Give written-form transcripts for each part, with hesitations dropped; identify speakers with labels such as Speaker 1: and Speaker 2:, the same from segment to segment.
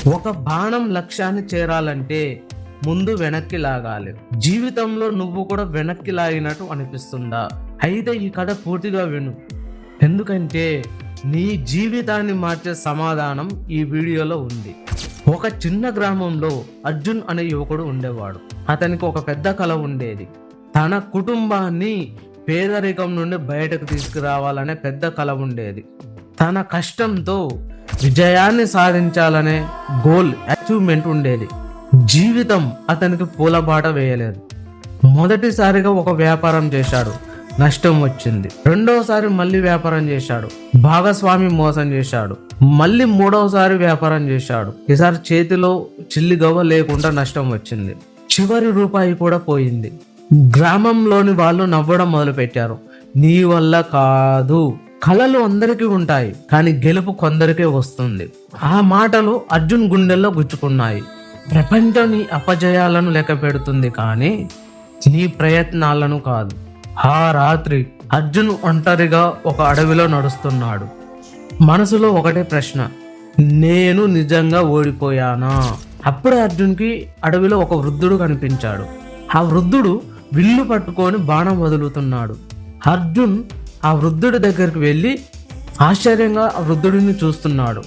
Speaker 1: ఒక బాణం లక్ష్యాన్ని చేరాలంటే ముందు వెనక్కి లాగాలి. జీవితంలో నువ్వు కూడా వెనక్కి లాగినట్టు అనిపిస్తుందా? అయితే ఈ కథ పూర్తిగా విను, ఎందుకంటే నీ జీవితాన్ని మార్చే సమాధానం ఈ వీడియోలో ఉంది. ఒక చిన్న గ్రామంలో అర్జున్ అనే యువకుడు ఉండేవాడు. అతనికి ఒక పెద్ద కల ఉండేది. తన కుటుంబాన్ని పేదరికం నుండి బయటకు తీసుకురావాలనే పెద్ద కల ఉండేది. తన కష్టంతో విజయాన్ని సాధించాలనే గోల్, అచీవ్మెంట్ ఉండేది. జీవితం అతనికి పూలబాట వేయలేదు. మొదటిసారిగా ఒక వ్యాపారం చేశాడు, నష్టం వచ్చింది. రెండవసారి మళ్ళీ వ్యాపారం చేశాడు, భాగస్వామి మోసం చేశాడు. మళ్ళీ మూడవసారి వ్యాపారం చేశాడు. ఈసారి చేతిలో చిల్లిగవ్వ లేకుండా నష్టం వచ్చింది. చివరి రూపాయి కూడా పోయింది. గ్రామంలోని వాళ్ళు నవ్వడం మొదలు పెట్టారు. నీ వల్ల కాదు, కళలు అందరికీ ఉంటాయి, కానీ గెలుపు కొందరికే వస్తుంది. ఆ మాటలు అర్జున్ గుండెల్లో గుచ్చుకున్నాయి. ప్రపంచం నీ అపజయాలను లెక్క పెడుతుంది, కానీ నీ ప్రయత్నాలను కాదు. ఆ రాత్రి అర్జున్ ఒంటరిగా ఒక అడవిలో నడుస్తున్నాడు. మనసులో ఒకటే ప్రశ్న, నేను నిజంగా ఓడిపోయానా? అప్పుడే అర్జున్కి అడవిలో ఒక వృద్ధుడు కనిపించాడు. ఆ వృద్ధుడు విల్లు పట్టుకొని బాణం వదులుతున్నాడు. అర్జున్ ఆ వృద్ధుడి దగ్గరికి వెళ్ళి ఆశ్చర్యంగా ఆ వృద్ధుడిని చూస్తున్నాడు.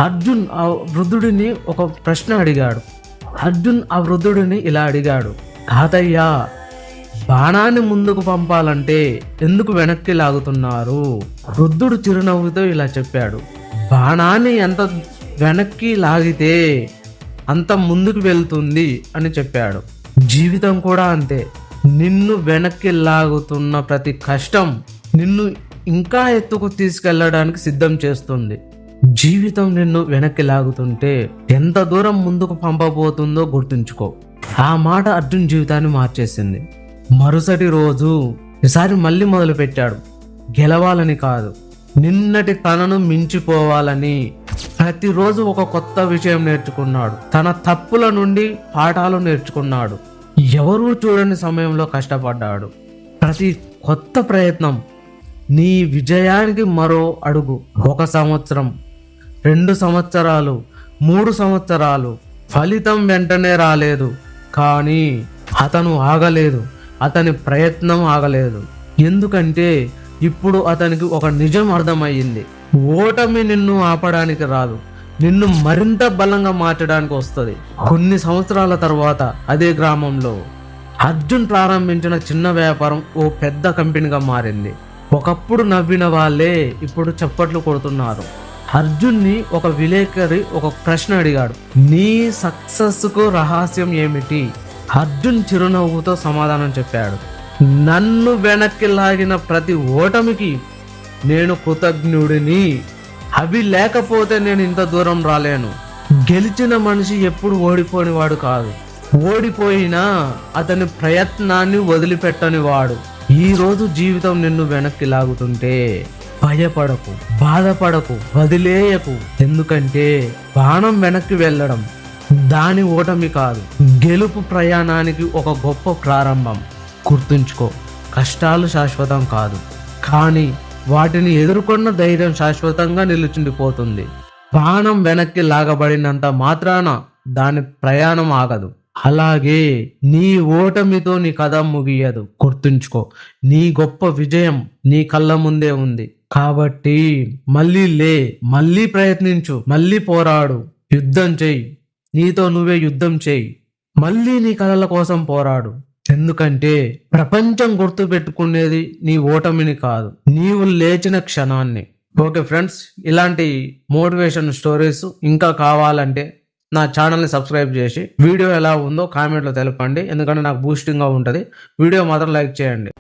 Speaker 1: అర్జున్ ఆ వృద్ధుడిని ఒక ప్రశ్న అడిగాడు. అర్జున్ ఆ వృద్ధుడిని ఇలా అడిగాడు, తాతయ్య, బాణాన్ని ముందుకు పంపాలంటే ఎందుకు వెనక్కి లాగుతున్నారు? వృద్ధుడు చిరునవ్వుతో ఇలా చెప్పాడు, బాణాన్ని ఎంత వెనక్కి లాగితే అంత ముందుకు వెళ్తుంది అని చెప్పాడు. జీవితం కూడా అంతే. నిన్ను వెనక్కి లాగుతున్న ప్రతి కష్టం నిన్ను ఇంకా ఎత్తుకు తీసుకెళ్లడానికి సిద్ధం చేస్తుంది. జీవితం నిన్ను వెనక్కి లాగుతుంటే ఎంత దూరం ముందుకు పంపబోతుందో గుర్తుంచుకో. ఆ మాట అర్జున్ జీవితాన్ని మార్చేసింది. మరుసటి రోజు ఈసారి మళ్ళీ మొదలు పెట్టాడు. గెలవాలని కాదు, నిన్నటి తనను మించిపోవాలని. ప్రతిరోజు ఒక కొత్త విషయం నేర్చుకున్నాడు. తన తప్పుల నుండి పాఠాలు నేర్చుకున్నాడు. ఎవరూ చూడని సమయంలో కష్టపడ్డాడు. ప్రతి కొత్త ప్రయత్నం నీ విజయానికి మరో అడుగు. 1 సంవత్సరం, 2 సంవత్సరాలు, 3 సంవత్సరాలు, ఫలితం వెంటనే రాలేదు, కానీ అతను ఆగలేదు. అతని ప్రయత్నం ఆగలేదు. ఎందుకంటే ఇప్పుడు అతనికి ఒక నిజం అర్థమయ్యింది. ఓటమి నిన్ను ఆపడానికి రాదు, నిన్ను మరింత బలంగా మార్చడానికి వస్తుంది. కొన్ని సంవత్సరాల తర్వాత అదే గ్రామంలో అర్జున్ ప్రారంభించిన చిన్న వ్యాపారం ఓ పెద్ద కంపెనీగా మారింది. ఒకప్పుడు నవ్విన వాళ్ళే ఇప్పుడు చప్పట్లు కొడుతున్నారు. అర్జున్ని ఒక విలేకరి ఒక ప్రశ్న అడిగాడు, నీ సక్సెస్కు రహస్యం ఏమిటి? అర్జున్ చిరునవ్వుతో సమాధానం చెప్పాడు, నన్ను వెనక్కి లాగిన ప్రతి ఓటమికి నేను కృతజ్ఞుడిని. అవి లేకపోతే నేను ఇంత దూరం రాలేను. గెలిచిన మనిషి ఎప్పుడు ఓడిపోనివాడు కాదు, ఓడిపోయినా అతని ప్రయత్నాన్ని వదిలిపెట్టని వాడు. ఈ రోజు జీవితం నిన్ను వెనక్కి లాగుతుంటే భయపడకు, బాధపడకు, వదిలేయకు. ఎందుకంటే బాణం వెనక్కి వెళ్ళడం దాని ఓటమి కాదు, గెలుపు ప్రయాణానికి ఒక గొప్ప ప్రారంభం. గుర్తుంచుకో, కష్టాలు శాశ్వతం కాదు, కానీ వాటిని ఎదుర్కొన్న ధైర్యం శాశ్వతంగా నిలుచుండిపోతుంది. బాణం వెనక్కి లాగబడినంత మాత్రాన దాని ప్రయాణం ఆగదు. అలాగే నీ ఓటమితో నీ కథ ముగియదు. గుర్తుంచుకో, నీ గొప్ప విజయం నీ కళ్ళ ముందే ఉంది. కాబట్టి మళ్ళీ లే, మళ్ళీ ప్రయత్నించు, మళ్ళీ పోరాడు, యుద్ధం చెయ్యి. నీతో నువ్వే యుద్ధం చెయ్యి. మళ్ళీ నీ కళల కోసం పోరాడు. ఎందుకంటే ప్రపంచం గుర్తు పెట్టుకునేది నీ ఓటమిని కాదు, నీవు లేచిన క్షణాన్ని. ఓకే ఫ్రెండ్స్, ఇలాంటి మోటివేషన్ స్టోరీస్ ఇంకా కావాలంటే నా ఛానల్ని సబ్స్క్రైబ్ చేసి వీడియో ఎలా ఉందో కామెంట్లో తెలపండి. ఎందుకంటే నాకు బూస్టింగ్గా ఉంటుంది. వీడియో మాత్రం లైక్ చేయండి.